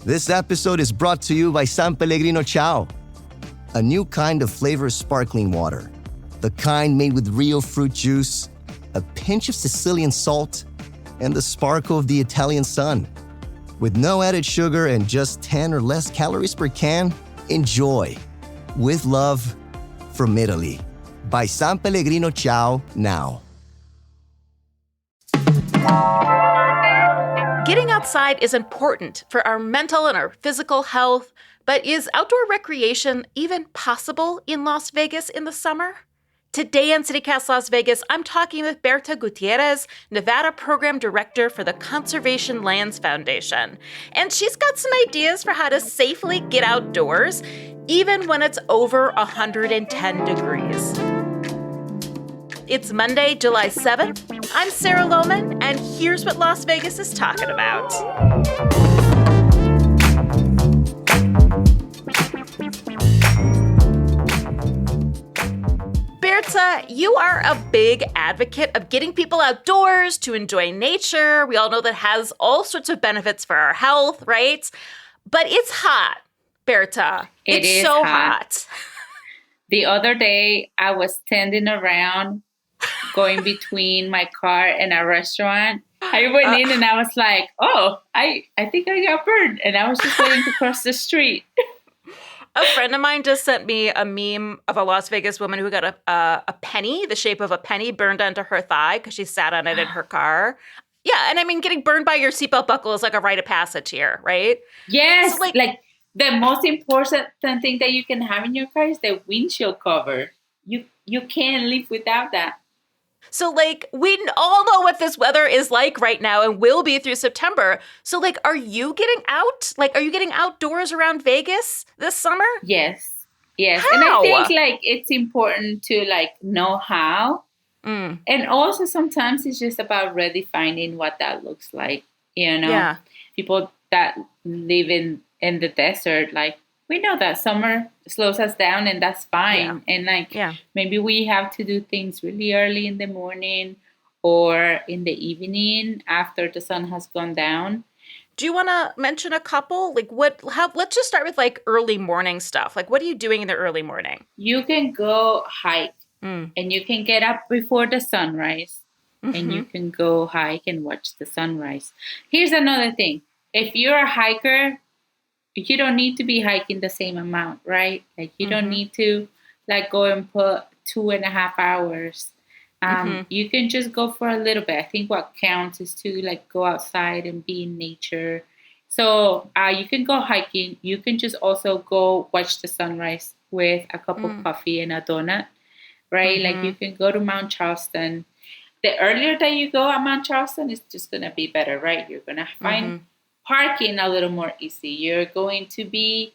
This episode is brought to you by San Pellegrino Ciao, a new kind of flavored sparkling water. The kind made with real fruit juice, a pinch of Sicilian salt, and the sparkle of the Italian sun. With no added sugar and just 10 or less calories per can, enjoy. With love, from Italy. By San Pellegrino Ciao now. Getting outside is important for our mental and our physical health, but is outdoor recreation even possible in Las Vegas in the summer? Today on CityCast Las Vegas, I'm talking with Bertha Gutierrez, Nevada Program Director for the Conservation Lands Foundation. And she's got some ideas for how to safely get outdoors, even when it's over 110 degrees. It's Monday, July 7th. I'm Sarah Lohman, and here's what Las Vegas is talking about. Bertha, you are a big advocate of getting people outdoors to enjoy nature. We all know that has all sorts of benefits for our health, right? But it's hot, Bertha. It's so hot. The other day, I was standing around going between my car and a restaurant. I went in and I was like, oh, I think I got burned. And I was just waiting to cross the street. A friend of mine just sent me a meme of a Las Vegas woman who got a penny, the shape of a penny, burned onto her thigh because she sat on it in her car. Yeah, and I mean, getting burned by your seatbelt buckle is like a rite of passage here, right? Yes, so like the most important thing that you can have in your car is the windshield cover. You can't live without that. So, we all know what this weather is like right now and will be through September. So, are you getting out? Are you getting outdoors around Vegas this summer? Yes. How? And I think, it's important to, know how. Mm. And also, sometimes it's just about redefining what that looks like, Yeah. People that live in the desert, we know that summer slows us down and that's fine. Yeah. And maybe we have to do things really early in the morning or in the evening after the sun has gone down. Do you want to mention a couple? Let's just start with early morning stuff. What are you doing in the early morning? You can go hike and you can get up before the sunrise and you can go hike and watch the sunrise. Here's another thing. If you're a hiker, you don't need to be hiking the same amount, right? You don't need to go and put 2.5 hours. You can just go for a little bit. I think what counts is to go outside and be in nature. So you can go hiking. You can just also go watch the sunrise with a cup of coffee and a donut, right? You can go to Mount Charleston. The earlier that you go at Mount Charleston, it's just going to be better, right? You're going to find parking a little more easy. You're going to be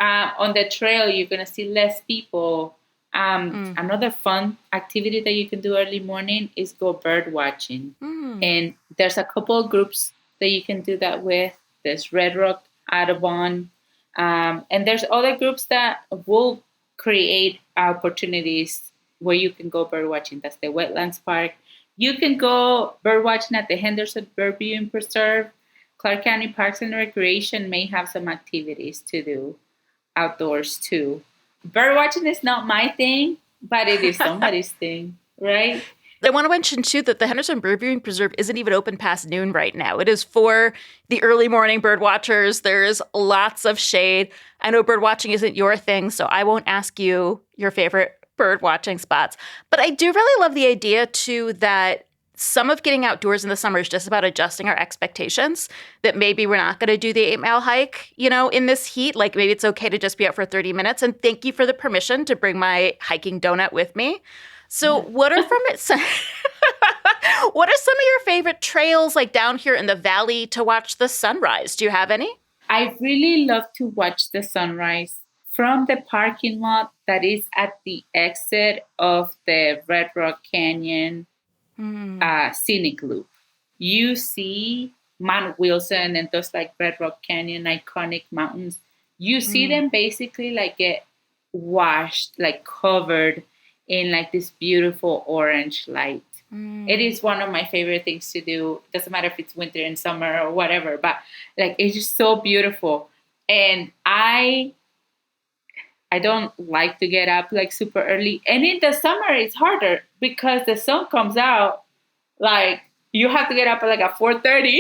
on the trail. You're going to see less people. Another fun activity that you can do early morning is go bird watching. And there's a couple of groups that you can do that with. There's Red Rock, Audubon, and there's other groups that will create opportunities where you can go bird watching. That's the Wetlands Park. You can go bird watching at the Henderson Bird Viewing Preserve. Clark County Parks and Recreation may have some activities to do outdoors too. Bird watching is not my thing, but it is somebody's thing, right? I want to mention too that the Henderson Bird Viewing Preserve isn't even open past noon right now. It is for the early morning bird watchers. There's lots of shade. I know bird watching isn't your thing, so I won't ask you your favorite bird watching spots. But I do really love the idea too that some of getting outdoors in the summer is just about adjusting our expectations, that maybe we're not going to do the 8-mile hike, in this heat. Maybe it's okay to just be out for 30 minutes. And thank you for the permission to bring my hiking donut with me. So what are some of your favorite trails down here in the valley to watch the sunrise? Do you have any? I really love to watch the sunrise from the parking lot that is at the exit of the Red Rock Canyon scenic loop. You see Mount Wilson and those Red Rock Canyon iconic mountains. You see them basically get washed, covered in this beautiful orange light. It is one of my favorite things to do. Doesn't matter if it's winter and summer or whatever, but like it's just so beautiful. And I don't like to get up like super early. And in the summer it's harder because the sun comes out like you have to get up like at 4:30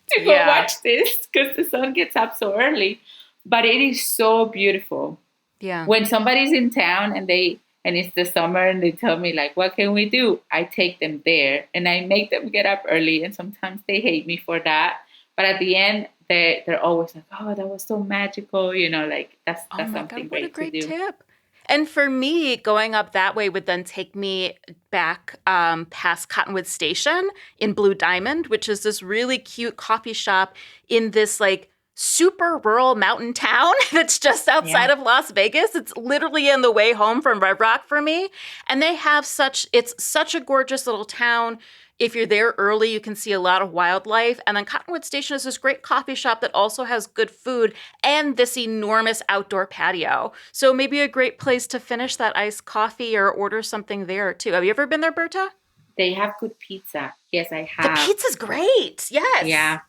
to go watch this because the sun gets up so early. But it is so beautiful. Yeah. When somebody's in town and it's the summer and they tell me like, what can we do? I take them there and I make them get up early. And sometimes they hate me for that. But at the end, they're always like, oh, that was so magical. You know, like that's something great to do. What a great tip. And for me, going up that way would then take me back past Cottonwood Station in Blue Diamond, which is this really cute coffee shop in this like super rural mountain town that's just outside of Las Vegas. It's literally in the way home from Red Rock for me. And they have it's such a gorgeous little town. If you're there early, you can see a lot of wildlife. And then Cottonwood Station is this great coffee shop that also has good food and this enormous outdoor patio. So maybe a great place to finish that iced coffee or order something there too. Have you ever been there, Bertha? They have good pizza. Yes, I have. The pizza's great. Yes. Yeah.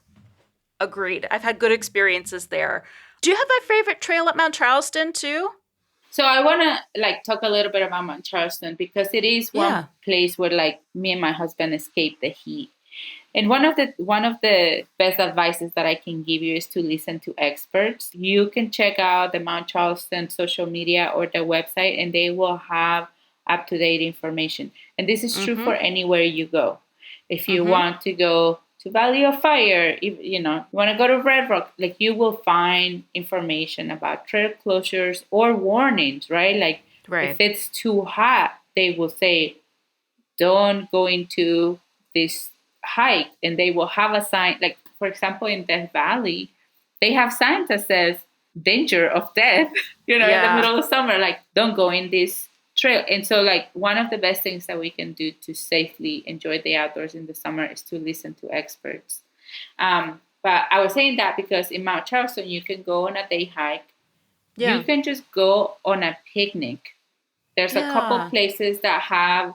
Agreed. I've had good experiences there. Do you have a favorite trail at Mount Charleston too? So I want to like talk a little bit about Mount Charleston because it is one place where like me and my husband escape the heat. And one of the best advices that I can give you is to listen to experts. You can check out the Mount Charleston social media or the website and they will have up-to-date information. And this is true for anywhere you go. If you want to go to Valley of Fire, if you want to go to Red Rock, like you will find information about trail closures or warnings, right? Like if it's too hot, they will say, don't go into this hike. And they will have a sign, like for example, in Death Valley, they have signs that says danger of death, in the middle of summer, like don't go in this trail. And so like one of the best things that we can do to safely enjoy the outdoors in the summer is to listen to experts. But I was saying that because in Mount Charleston, you can go on a day hike. Yeah. You can just go on a picnic. There's a couple places that have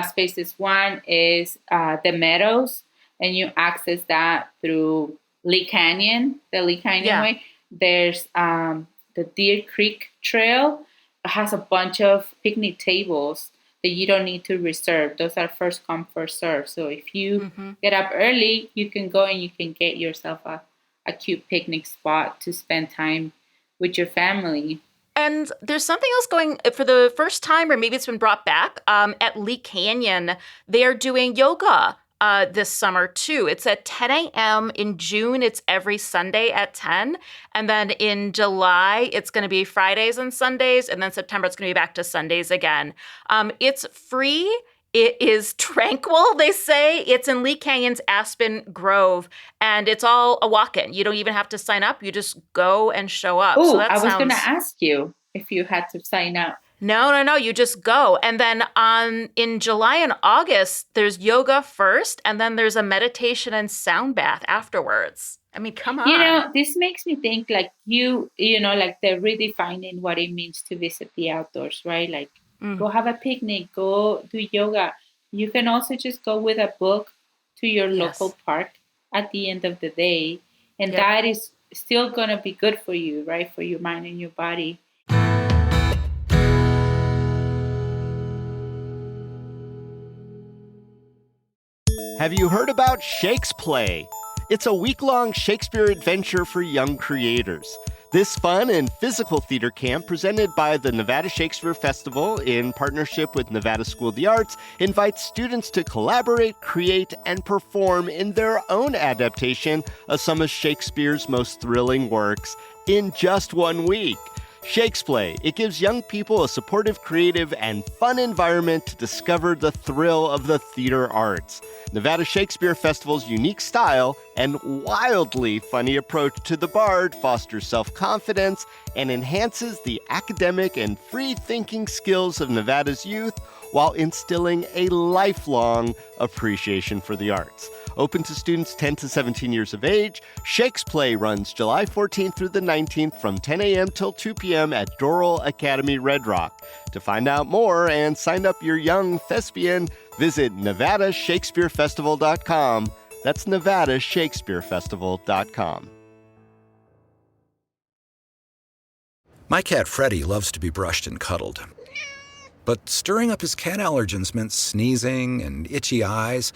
spaces. One is the Meadows, and you access that through Lee Canyon, the Lee Canyon way. There's the Deer Creek Trail. It has a bunch of picnic tables that you don't need to reserve. Those are first come, first serve. So if you get up early, you can go and you can get yourself a cute picnic spot to spend time with your family. And there's something else going for the first time, or maybe it's been brought back, at Lee Canyon. They are doing yoga this summer too. It's at 10 a.m. In June, it's every Sunday at 10. And then in July, it's going to be Fridays and Sundays. And then September, it's going to be back to Sundays again. It's free. It is tranquil, they say. It's in Lee Canyon's Aspen Grove, and it's all a walk-in. You don't even have to sign up. You just go and show up. Oh, I was going to ask you if you had to sign up. No. You just go. And then in July and August, there's yoga first, and then there's a meditation and sound bath afterwards. I mean, come on. This makes me think like like they're redefining what it means to visit the outdoors, right? Like go have a picnic, go do yoga. You can also just go with a book to your local park at the end of the day. And that is still going to be good for you, right? For your mind and your body. Have you heard about Shakes Play? It's a week-long Shakespeare adventure for young creators. This fun and physical theater camp, presented by the Nevada Shakespeare Festival in partnership with Nevada School of the Arts, invites students to collaborate, create, and perform in their own adaptation of some of Shakespeare's most thrilling works in just 1 week. Shakes Play. It gives young people a supportive, creative, and fun environment to discover the thrill of the theater arts. Nevada Shakespeare Festival's unique style and wildly funny approach to the bard fosters self-confidence and enhances the academic and free-thinking skills of Nevada's youth while instilling a lifelong appreciation for the arts. Open to students 10 to 17 years of age, Shakes Play runs July 14th through the 19th from 10 a.m. till 2 p.m. at Doral Academy, Red Rock. To find out more and sign up your young thespian, Visit NevadaShakespeareFestival.com. That's NevadaShakespeareFestival.com. My cat Freddie loves to be brushed and cuddled. But stirring up his cat allergens meant sneezing and itchy eyes.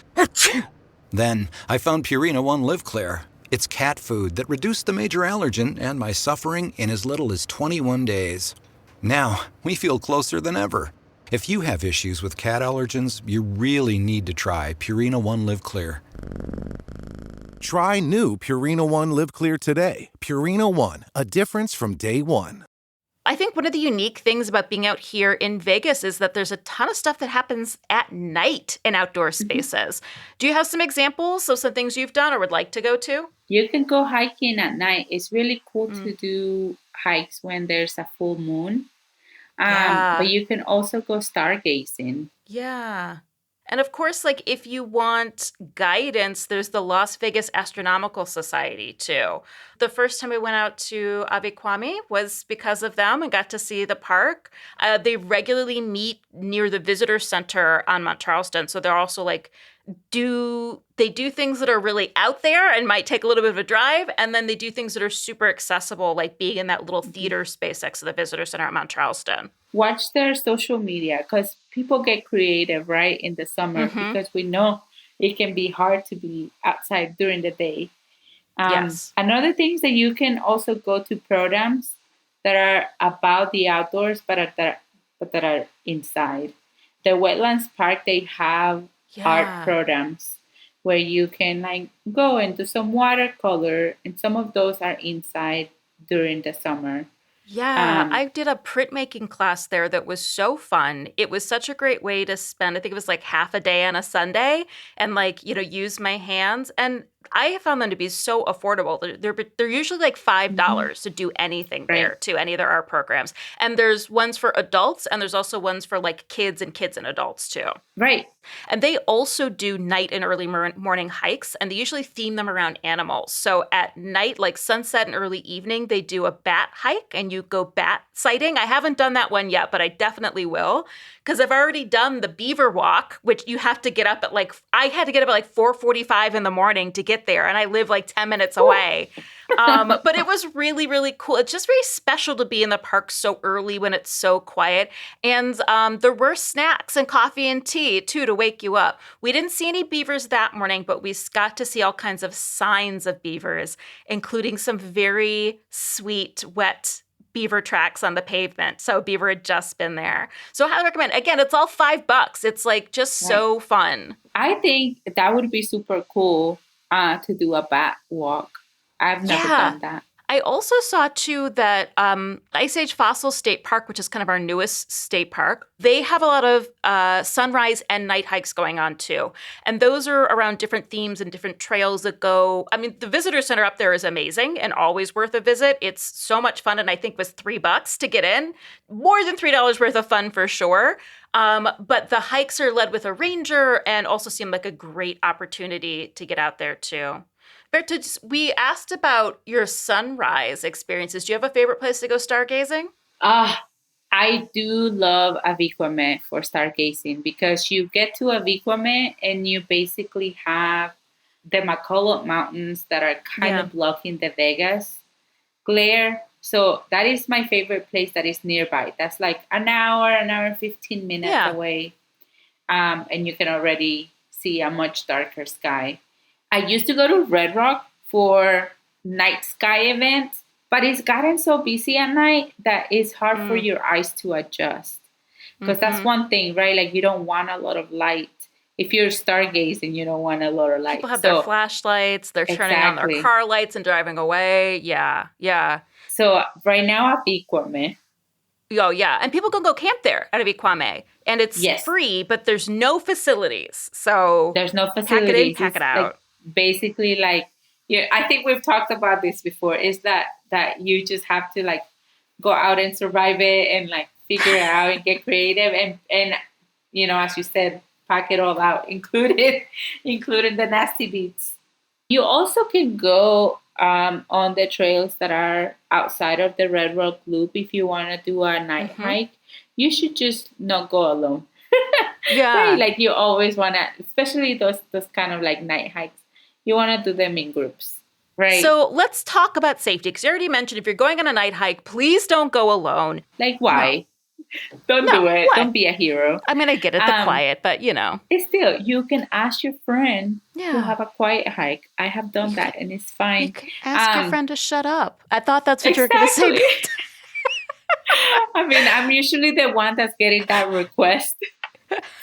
Then I found Purina One Live Clear. It's cat food that reduced the major allergen and my suffering in as little as 21 days. Now, we feel closer than ever. If you have issues with cat allergens, you really need to try Purina One Live Clear. Try new Purina One Live Clear today. Purina One, a difference from day one. I think one of the unique things about being out here in Vegas is that there's a ton of stuff that happens at night in outdoor spaces. Do you have some examples of some things you've done or would like to go to? You can go hiking at night. It's really cool to do hikes when there's a full moon. But you can also go stargazing. Yeah. And of course, like if you want guidance, there's the Las Vegas Astronomical Society too. The first time I went out to Avikwame was because of them and got to see the park. They regularly meet near the visitor center on Mount Charleston. So they're also like, do things that are really out there and might take a little bit of a drive. And then they do things that are super accessible, like being in that little theater space next to the visitor center at Mount Charleston. Watch their social media because people get creative, right, in the summer because we know it can be hard to be outside during the day. Yes. Another thing is that you can also go to programs that are about the outdoors, but that are inside. The Wetlands Park, they have art programs where you can like go and do some watercolor, and some of those are inside during the summer. Yeah, I did a printmaking class there that was so fun. It was such a great way to spend, I think it was like half a day on a Sunday and like, use my hands. And I found them to be so affordable. They're usually like $5 to do anything there to any of their art programs. And there's ones for adults and there's also ones for like kids and adults too. Right. And they also do night and early morning hikes, and they usually theme them around animals. So at night, like sunset and early evening, they do a bat hike and you go bat sighting. I haven't done that one yet, but I definitely will because I've already done the beaver walk, which you have to get up at I had to get up at 4:45 in the morning to get there, and I live 10 minutes away. But it was really, really cool. It's just very special to be in the park so early when it's so quiet. And there were snacks and coffee and tea, too, to wake you up. We didn't see any beavers that morning, but we got to see all kinds of signs of beavers, including some very sweet, wet beaver tracks on the pavement. So beaver had just been there. So I highly recommend. Again, it's all $5. It's just so fun. I think that would be super cool to do a bat walk. I've never done that. I also saw, too, that Ice Age Fossil State Park, which is kind of our newest state park, they have a lot of sunrise and night hikes going on, too. And those are around different themes and different trails that go. I mean, the visitor center up there is amazing and always worth a visit. It's so much fun, and I think it was $3 to get in. More than $3 worth of fun for sure. But the hikes are led with a ranger and also seem like a great opportunity to get out there, too. Bertha, we asked about your sunrise experiences. Do you have a favorite place to go stargazing? I do love Avikwame for stargazing because you get to Avikwame and you basically have the McCullough Mountains that are kind of blocking the Vegas glare. So that is my favorite place that is nearby. That's like an hour and 15 minutes away. And you can already see a much darker sky. I used to go to Red Rock for night sky events, but it's gotten so busy at night that it's hard for your eyes to adjust. Because that's one thing, right? Like you don't want a lot of light. If you're stargazing, you don't want a lot of light. People have their flashlights. They're turning on their car lights and driving away. Yeah. So right now at Avikwame. Oh, yeah. And people can go camp there at Avikwame. And it's free, but there's no facilities. So there's no facilities. Pack it in, pack it out. Basically, I think we've talked about this before, is that you just have to go out and survive it and figure it out and get creative and as you said, pack it all out, including the nasty beats. You also can go on the trails that are outside of the Red Rock Loop if you want to do a night hike. You should just not go alone. Yeah. Like you always want to, especially those kind of like night hikes, you want to do them in groups, right? So let's talk about safety, because you already mentioned if you're going on a night hike, please don't go alone. Like why? Don't No, do it. why? Don't be a hero. I mean, I get it, the quiet, but Still, you can ask your friend to Yeah. have a quiet hike. I have done that, and it's You fine. can ask your friend to shut up. I thought that's what you were going to say. Exactly. I mean, I'm usually the one that's getting that request.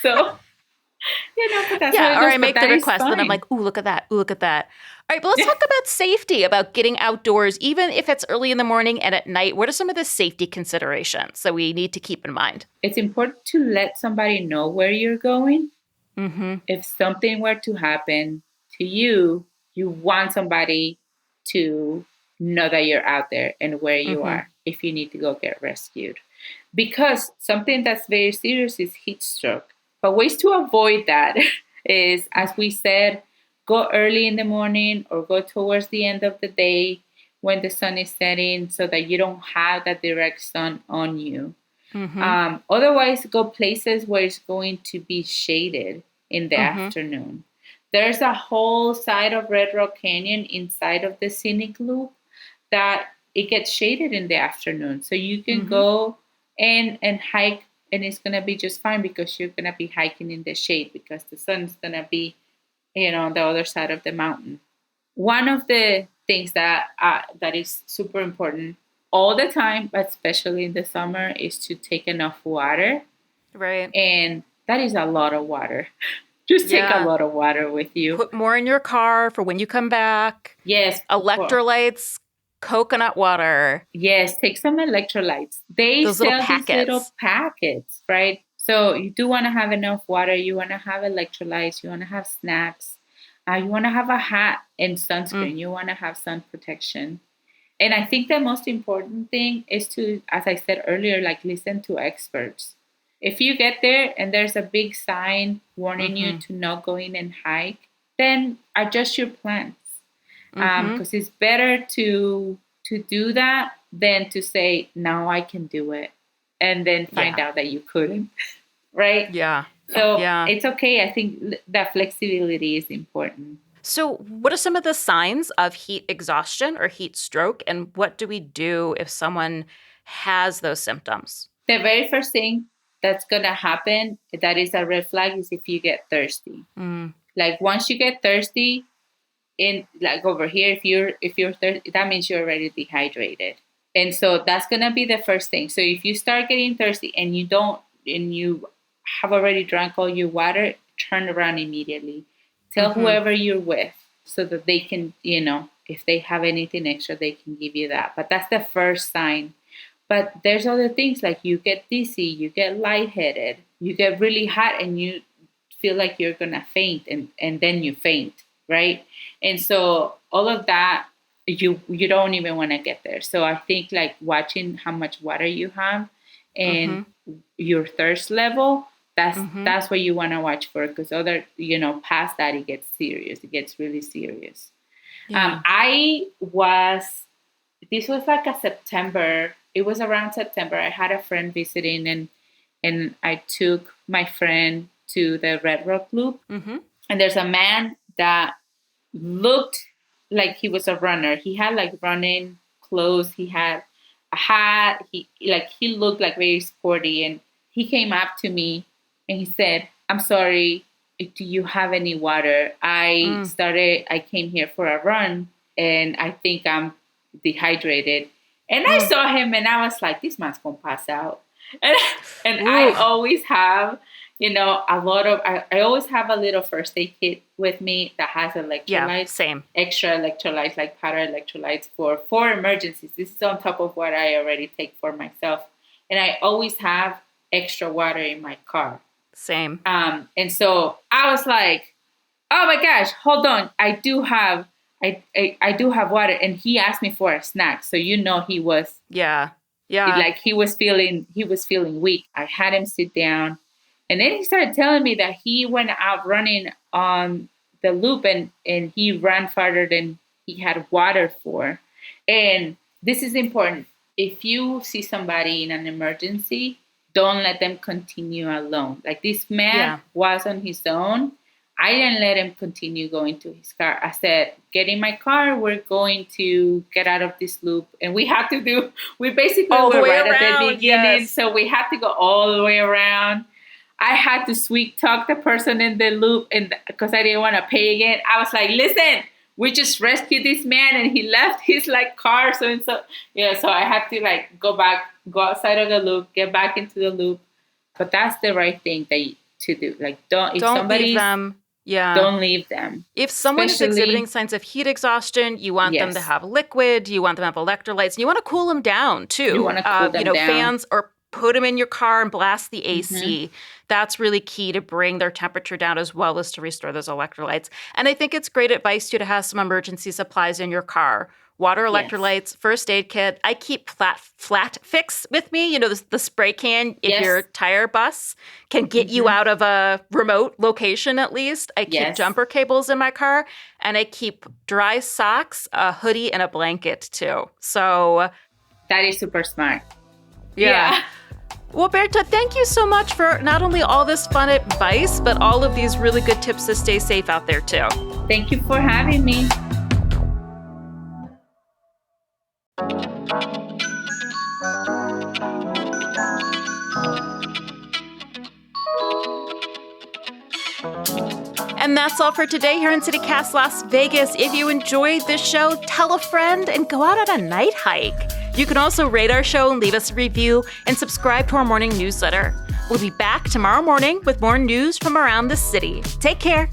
So, but that's how it Yeah, or goes, I but make the that is request, and I'm fine. like, ooh, look at that. Ooh, look at that. All right, but let's talk about safety, about getting outdoors, even if it's early in the morning and at night. What are some of the safety considerations that we need to keep in mind? It's important to let somebody know where you're going. Mm-hmm. If something were to happen to you, you want somebody to know that you're out there and where you are if you need to go get rescued. Because something that's very serious is heat stroke. But ways to avoid that is, as we said, go early in the morning or go towards the end of the day when the sun is setting so that you don't have that direct sun on you. Otherwise, go places where it's going to be shaded in the afternoon. There's a whole side of Red Rock Canyon inside of the scenic loop that it gets shaded in the afternoon. So you can go and hike, and it's going to be just fine because you're going to be hiking in the shade because the sun's going to be, on the other side of the mountain. One of the things that is super important all the time, but especially in the summer, is to take enough water. Right. And that is a lot of water. Just take a lot of water with you. Put more in your car for when you come back. Yes. Electrolytes, coconut water. Yes, take some electrolytes. They Those sell little packets. these little packets, right? So you do want to have enough water. You want to have electrolytes. You want to have snacks. You want to have a hat and sunscreen. You want to have sun protection. And I think the most important thing is to, as I said earlier, like listen to experts. If you get there and there's a big sign warning you to not go in and hike, then adjust your plans. Because it's better to do that than to say, no, I can do it. And then find out that you couldn't. Right? Yeah. So it's okay. I think that flexibility is important. So what are some of the signs of heat exhaustion or heat stroke? And what do we do if someone has those symptoms? The very first thing that's going to happen, that is a red flag, is if you get thirsty. Like once you get thirsty, in like over here, if you're thirsty, that means you're already dehydrated. And so that's going to be the first thing. So if you start getting thirsty and you have already drank all your water, turn around immediately. Tell whoever you're with so that they can, if they have anything extra, they can give you that. But that's the first sign. But there's other things like you get dizzy, you get lightheaded, you get really hot and you feel like you're going to faint and then you faint, right? And so all of that, you don't even want to get there. So I think like watching how much water you have and your thirst level, that's what you want to watch for, because past that it gets serious. It gets really serious. Yeah. This was like a September. It was around September. I had a friend visiting and I took my friend to the Red Rock Loop. And there's a man that looked like he was a runner. He had like running clothes. He had a hat. He looked like very sporty. And he came up to me and he said, "I'm sorry, do you have any water? I came here for a run and I think I'm dehydrated." And I saw him and I was like, this man's gonna pass out. And I always have, I always have a little first aid kit with me that has electrolytes. Yeah, same. Extra electrolytes, like powder electrolytes for emergencies. This is on top of what I already take for myself. And I always have extra water in my car. Same. And so I was like, oh my gosh, hold on. I do have water. And he asked me for a snack. So he was like he was feeling weak. I had him sit down. And then he started telling me that he went out running on the loop and he ran farther than he had water for. And this is important. If you see somebody in an emergency, don't let them continue alone. Like this man was on his own. I didn't let him continue going to his car. I said, get in my car. We're going to get out of this loop. And we basically were right at the beginning. Yes. So we had to go all the way around. I had to sweet talk the person in the loop, and because I didn't want to pay again. I was like, listen, we just rescued this man and he left his car. So I had to go outside of the loop, get back into the loop. But that's the right thing to do. Don't leave them. Yeah. Don't leave them. If someone is exhibiting signs of heat exhaustion, you want them to have liquid, you want them to have electrolytes, and you want to cool them down too. You want to cool them down. Fans, or put them in your car and blast the AC. That's really key to bring their temperature down as well as to restore those electrolytes. And I think it's great advice to have some emergency supplies in your car. Water, electrolytes, first aid kit. I keep flat fix with me. The spray can, if your tire bus can get you out of a remote location at least. I keep jumper cables in my car. And I keep dry socks, a hoodie, and a blanket too. So that is super smart. Yeah. Well, Bertha, thank you so much for not only all this fun advice, but all of these really good tips to stay safe out there too. Thank you for having me. And that's all for today here in CityCast Las Vegas. If you enjoyed this show, tell a friend and go out on a night hike. You can also rate our show and leave us a review and subscribe to our morning newsletter. We'll be back tomorrow morning with more news from around the city. Take care.